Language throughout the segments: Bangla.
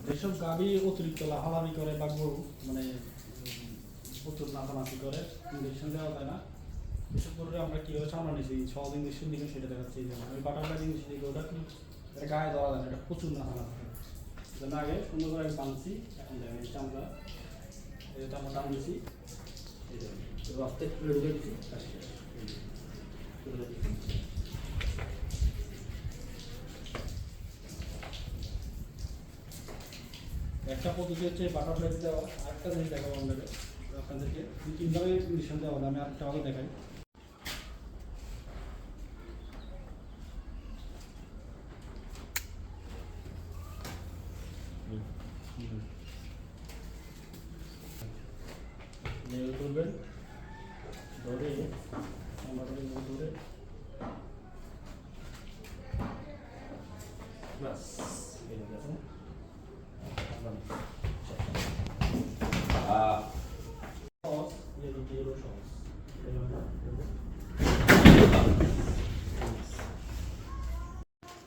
যেসব গাভী অতিরিক্ত লাফালাফি করে বা গরু মানে প্রচুর লাফালাফি করে ইঞ্জেকশন দেওয়া যায় না, এসব গরুরে আমরা কীভাবে সামলানিছি সহজ ইঞ্জেকশন দিকে সেটা দেখাচ্ছি। এই জন্য আমি বাটারফ্লাই ইঞ্জেকশন দিকে ওটা কি এটা গায়ে দেওয়া যায় না, এটা প্রচুর লাফালাফি করে। জন্য আগে সুন্দর করে বাঁধছি, এখন দেখেন এই চামড়া এটা আমরা টান দিছি, এই দেখেন রাস্তা একটু ঢুকে দিচ্ছি, একটা পদ্ধতি হচ্ছে বাটারফ্লাই দেওয়া। আরেকটা জিনিস দেখাবো আপনাদেরকে তিনভাবে ইঞ্জেকশন দেওয়া হবে, আমি আরেকটা আগে দেখাই। করবেন ধরে ধরে বাস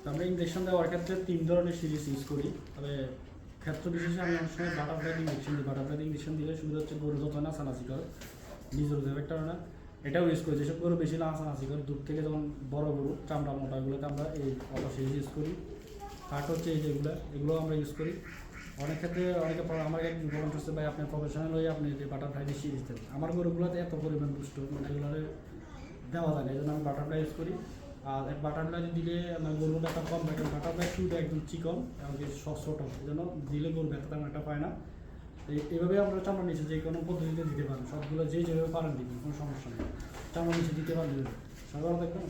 আমরা ইঞ্জেকশন দেওয়ার ক্ষেত্রে 3 ধরনের সিরিজ ইউজ করি, তবে ক্ষেত্র বিশেষে আমি অনেক সময় বাটারফ্লাই ইঞ্জেকশন দিই। বাটারফ্লাই ইঞ্জেকশন দিলে সুবিধা হচ্ছে গরু যত নাচানাচি করে নিজের এফেক্ট হয় না, এটাও ইউজ করি। যেসব গরু বেশি নাচানাচি করে দূর থেকে, যেমন বড় গরু চামড়া মোটাগুলোতে আমরা এই অটো সিরিজ ইউজ করি। কাট হচ্ছে এই এগুলো আমরা ইউজ করি। অনেক ক্ষেত্রে অনেকে আমার এক কমেন্ট হচ্ছে ভাই আপনি প্রফেশনাল হয়ে আপনি যে বাটারফ্লাই দিয়ে সিরিজ দেন, আমার গরুগুলোতে এত পরিমাণ দুষ্ট মানে এগুলো দেওয়া যায় না, এই জন্য আমি বাটারফ্লাই ইউজ করি। আর বাটারফ্লাই দিলে আমার গরুর ব্যথা কম থাকে। বাটারফ্লাই শুরু একদম চিকন এবং ছোটো, এই জন্য দিলে গরুর ব্যথা তেমন একটা পায় না। এইভাবে আমরা চামড়া নিচে যে কোনো পদ্ধতিতে দিতে পারেন, সবগুলো যেভাবে পারেন দিবেন, কোনো সমস্যা নেই। চামড়া নিচে দিতে পারেন সবাই দেখবেন।